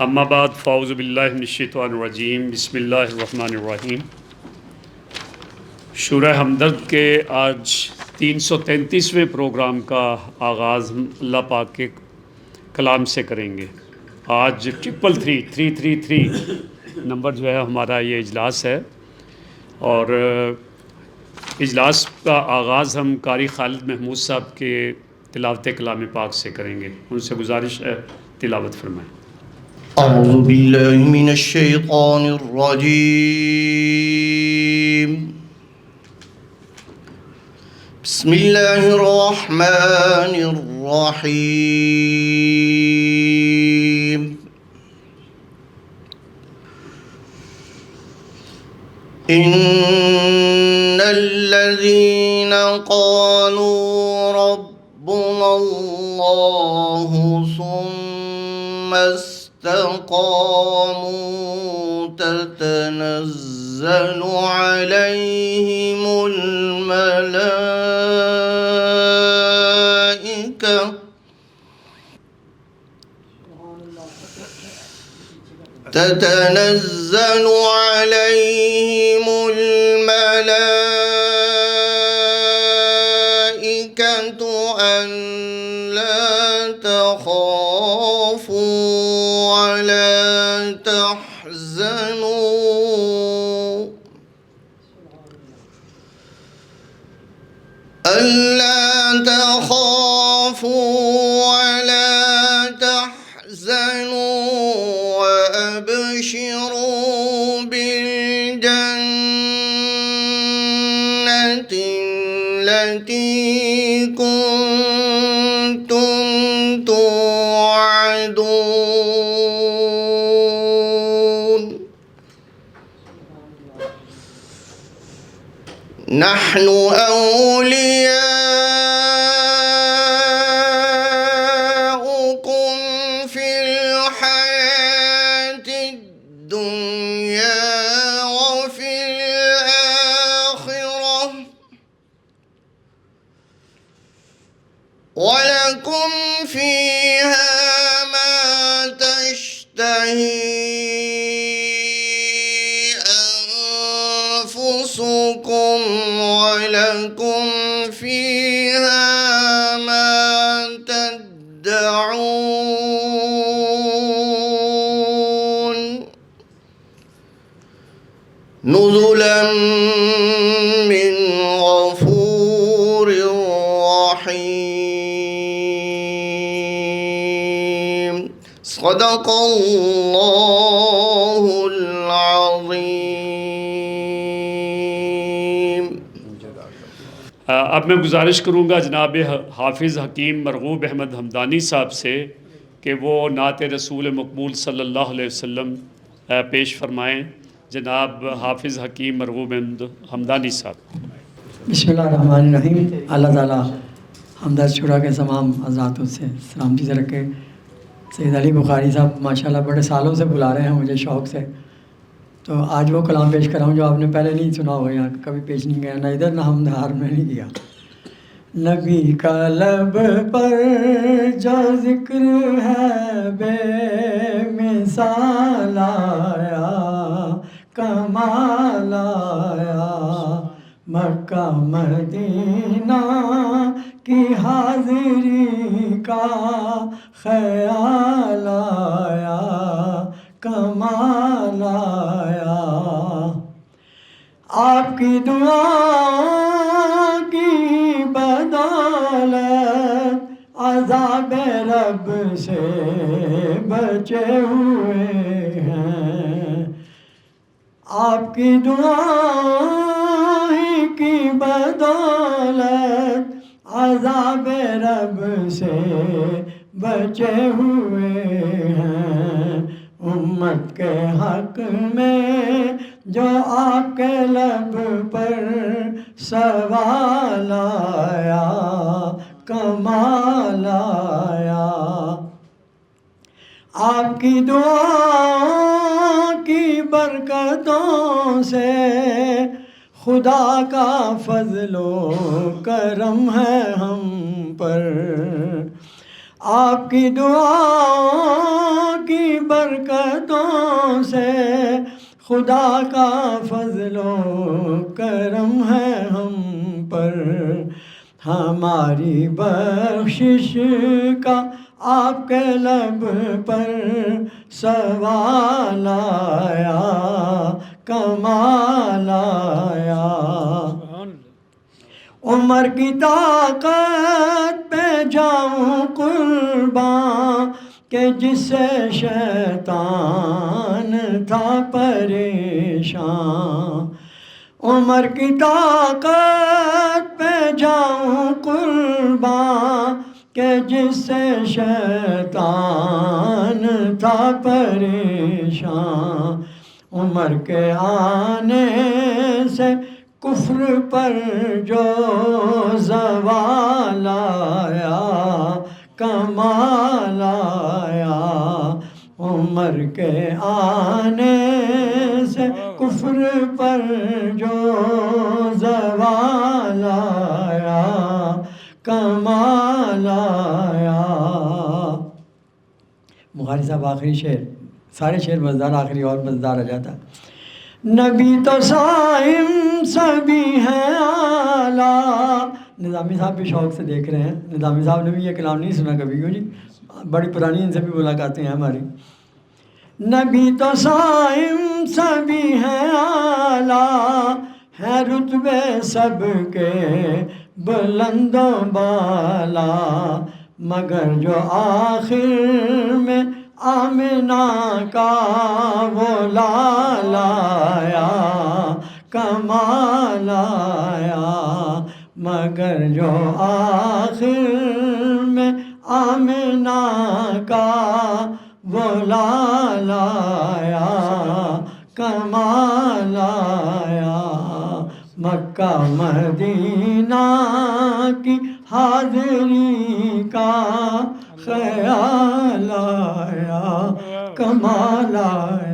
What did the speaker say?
اما بعد فاعوذ باللہ من الشیطان الرجیم بسم اللہ الرحمن الرحیم۔ شورہ ہمدرد کے آج 333ویں پروگرام کا آغاز اللہ پاک کے کلام سے کریں گے۔ آج 333 نمبر جو ہے ہمارا یہ اجلاس ہے، اور اجلاس کا آغاز ہم قاری خالد محمود صاحب کے تلاوت کلام پاک سے کریں گے۔ ان سے گزارش ہے تلاوت فرمائیں۔ اعوذ باللہ من الشیطان الرجیم، بسم اللہ الرحمن الرحیم۔ ان الذین قالوا ربنا اللہ ثم استقاموا تتنزل عليهم الملائكة ألا تخافوا ولا تحزنوا وأبشروا بالجنة التي كنتم توعدون نحن أولياؤكم في الحياة الدنيا وفي الآخرة ولكم فيها ما تشتهي أنفسكم ولكم فيها ما تدعون نزلا من غفور رحيم صدق اللہ العظیم۔ اب میں گزارش کروں گا جناب حافظ حکیم مرغوب احمد حمدانی صاحب سے کہ وہ نعت رسول مقبول صلی اللہ علیہ وسلم پیش فرمائیں۔ جناب حافظ حکیم مرغوب احمد حمدانی صاحب۔ بسم اللہ الرحمن الرحیم۔ اللہ تعالیٰ ہمدرد شورا کے تمام حضراتوں سے سلامتی سے رکھے۔ سید علی بخاری صاحب ماشاءاللہ بڑے سالوں سے بلا رہے ہیں مجھے شوق سے، تو آج وہ کلام پیش کر رہا ہوں جو آپ نے پہلے نہیں سنا ہوگا، یہاں کبھی پیش نہیں کیا، نہ ادھر نہ ہمدہار میں نہیں کیا۔ نبی کا لب پر جو ذکر ہے بے مثال آیا، کمال آیا، مکہ مدینہ کی حاضری کا خیال آیا، کمال آیا، آپ کی دعا کی بدولت عذاب رب سے بچے ہوئے ہیں، آپ کی دعا کی بدولت عذاب رب سے بچے ہوئے ہیں، امت کے حق میں جو آپ کے لب پر سوال آیا، کمال آیا، آپ کی دعا کی برکتوں سے خدا کا فضل و کرم ہے ہم پر، آپ کی دعا کی برکت برکتوں سے خدا کا فضل و کرم ہے ہم پر، ہماری بخشش کا آپ کے لب پر سوال آیا، کمال آیا۔ عمر کی طاقت پہ جاؤں قرباں کہ جس سے شیطان تھا پریشان، عمر کی طاقت پہ جاؤں قرباں کہ جس سے شیطان تھا پریشان، عمر کے آنے سے کفر پر جو زوال آیا، کمال آیا۔ عمر کے آنے سے کفر پر جو زوال آیا، کمال آیا۔ بخاری صاحب آخری شعر، سارے شعر مزدار، آخری اور مزدار آ جاتا۔ نبی تو صائم سبھی ہیں اعلیٰ، نظامی صاحب بھی شوق سے دیکھ رہے ہیں، نظامی صاحب نے بھی یہ کلام نہیں سنا کبھی، کیوں جی؟ بڑی پرانی ان سے بھی ملاقاتیں ہیں ہماری۔ نبی تو صائم سبھی ہیں اعلیٰ، ہیں رتبے سب کے بلند و بالا، مگر جو آخر میں آمنہ کا وہ لال آیا، کمال آیا، مگر جو آخر میں آمنہ کا وہ لال آیا، کمال آیا۔ مکہ مدینہ کی حاضری کا خیال آیا، کمال آیا۔